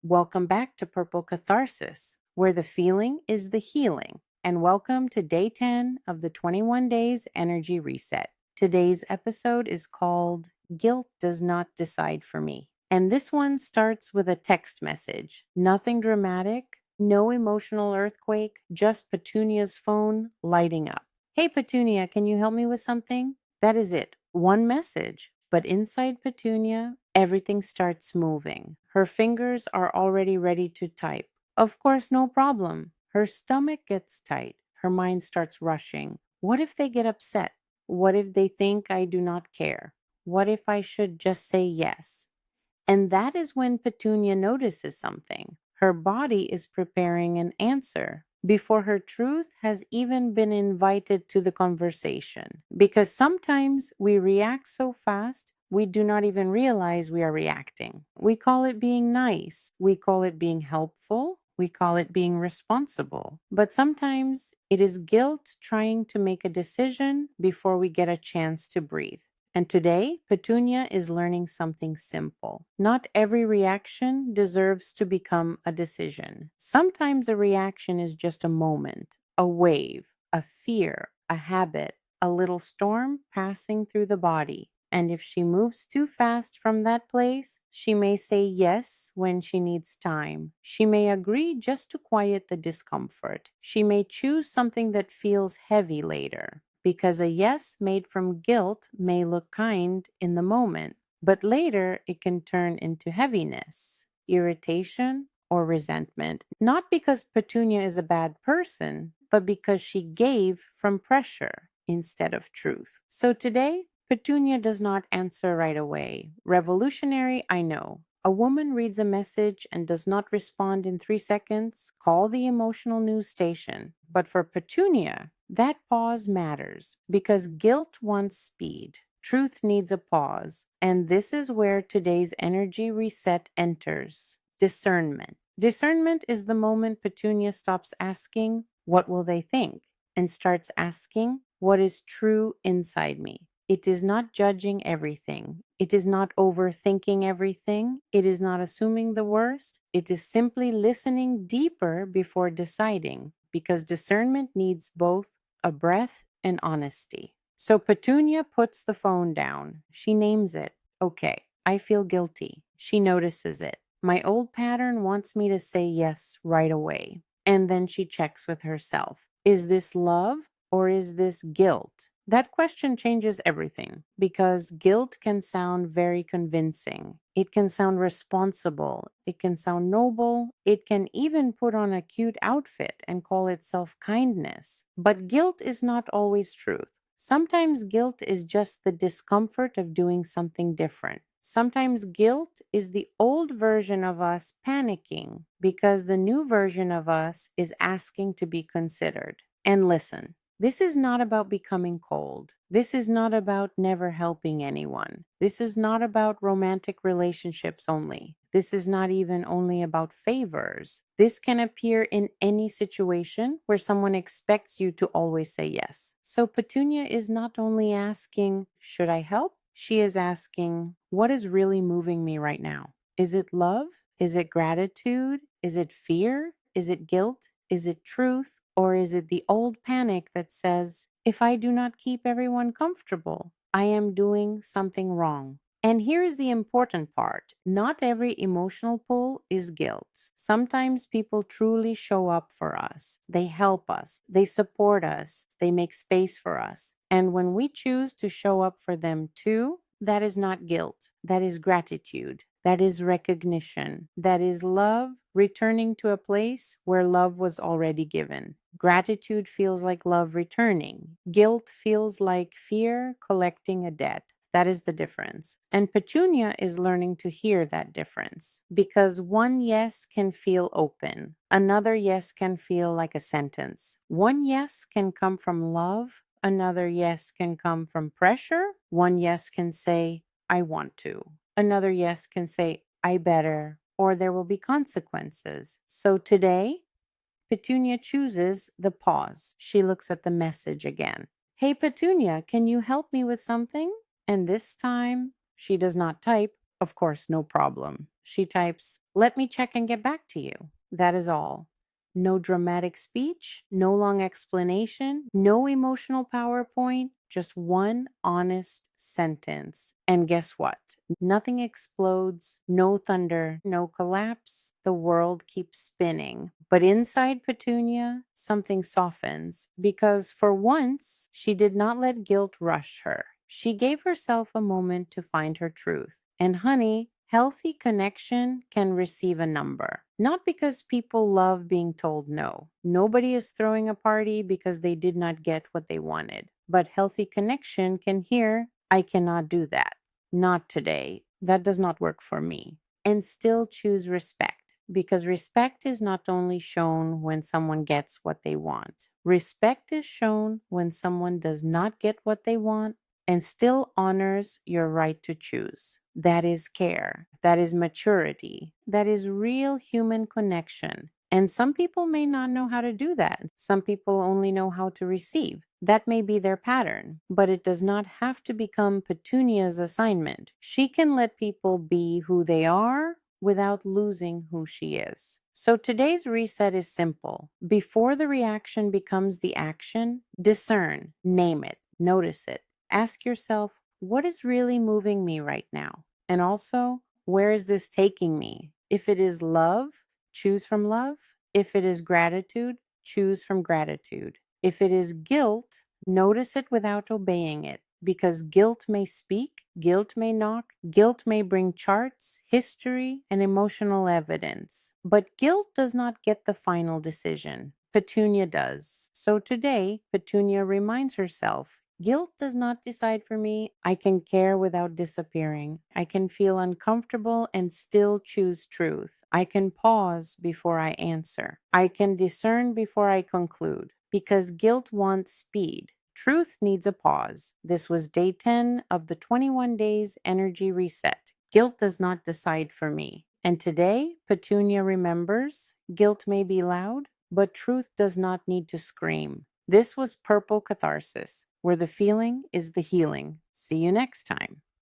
Welcome back to Purple Catharsis, where the feeling is the healing. And welcome to day 10 of the 21 Days Energy Reset. Today's episode is called Guilt Does Not Decide for Me. And this one starts with a text message. Nothing dramatic, no emotional earthquake, just Petunia's phone lighting up. Hey, Petunia, can you help me with something? That is it. One message. But inside Petunia, everything starts moving. Her fingers are already ready to type. Of course, no problem. Her stomach gets tight. Her mind starts rushing. What if they get upset? What if they think I do not care? What if I should just say yes? And that is when Petunia notices something. Her body is preparing an answer before her truth has even been invited to the conversation. Because sometimes we react so fast, we do not even realize we are reacting. We call it being nice, we call it being helpful, we call it being responsible. But sometimes it is guilt trying to make a decision before we get a chance to breathe. And today, Petunia is learning something simple. Not every reaction deserves to become a decision. Sometimes a reaction is just a moment, a wave, a fear, a habit, a little storm passing through the body. And if she moves too fast from that place, she may say yes when she needs time. She may agree just to quiet the discomfort. She may choose something that feels heavy later. Because a yes made from guilt may look kind in the moment, but later it can turn into heaviness, irritation, or resentment. Not because Petunia is a bad person, but because she gave from pressure instead of truth. So today, Petunia does not answer right away. Revolutionary, I know. A woman reads a message and does not respond in 3 seconds, call the emotional news station. But for Petunia, that pause matters because guilt wants speed. Truth needs a pause. And this is where today's energy reset enters. Discernment. Discernment is the moment Petunia stops asking, "What will they think?" and starts asking, "What is true inside me?" It is not judging everything. It is not overthinking everything. It is not assuming the worst. It is simply listening deeper before deciding, because discernment needs both a breath and honesty. So Petunia puts the phone down. She names it. Okay, I feel guilty. She notices it. My old pattern wants me to say yes right away. And then she checks with herself. Is this love or is this guilt? That question changes everything because guilt can sound very convincing. It can sound responsible. It can sound noble. It can even put on a cute outfit and call itself kindness. But guilt is not always truth. Sometimes guilt is just the discomfort of doing something different. Sometimes guilt is the old version of us panicking because the new version of us is asking to be considered. And listen, this is not about becoming cold. This is not about never helping anyone. This is not about romantic relationships only. This is not even only about favors. This can appear in any situation where someone expects you to always say yes. So Petunia is not only asking, "Should I help?" She is asking, "What is really moving me right now? Is it love? Is it gratitude? Is it fear? Is it guilt? Is it truth? Or is it the old panic that says, if I do not keep everyone comfortable, I am doing something wrong?" And here is the important part. Not every emotional pull is guilt. Sometimes people truly show up for us. They help us. They support us. They make space for us. And when we choose to show up for them too, that is not guilt. That is gratitude. That is recognition. That is love returning to a place where love was already given. Gratitude feels like love returning. Guilt feels like fear collecting a debt. That is the difference. And Petunia is learning to hear that difference because one yes can feel open. Another yes can feel like a sentence. One yes can come from love. Another yes can come from pressure. One yes can say, "I want to." Another yes can say, "I better," or there will be consequences. So today, Petunia chooses the pause. She looks at the message again. "Hey, Petunia, can you help me with something?" And this time, she does not type. Of course, no problem. She types, "Let me check and get back to you." That is all. No dramatic speech, no long explanation, no emotional PowerPoint, just one honest sentence. And guess what? Nothing explodes, no thunder, no collapse. The world keeps spinning. But inside Petunia, something softens because for once, she did not let guilt rush her. She gave herself a moment to find her truth. And honey, healthy connection can receive a number. Not because people love being told no. Nobody is throwing a party because they did not get what they wanted. But healthy connection can hear, "I cannot do that. Not today. That does not work for me." And still choose respect because respect is not only shown when someone gets what they want. Respect is shown when someone does not get what they want and still honors your right to choose. That is care. That is maturity. That is real human connection. And some people may not know how to do that. Some people only know how to receive. That may be their pattern, but it does not have to become Petunia's assignment. She can let people be who they are without losing who she is. So today's reset is simple. Before the reaction becomes the action, discern, name it, notice it. Ask yourself, what is really moving me right now? And also, where is this taking me? If it is love, choose from love. If it is gratitude, choose from gratitude. If it is guilt, notice it without obeying it. Because guilt may speak, guilt may knock, guilt may bring charts, history, and emotional evidence. But guilt does not get the final decision. Petunia does. So today, Petunia reminds herself, guilt does not decide for me. I can care without disappearing. I can feel uncomfortable and still choose truth. I can pause before I answer. I can discern before I conclude. Because guilt wants speed. Truth needs a pause. This was day 10 of the 21 days energy reset. Guilt does not decide for me. And today, Petunia remembers guilt may be loud, but truth does not need to scream. This was Purple Catharsis, where the feeling is the healing. See you next time.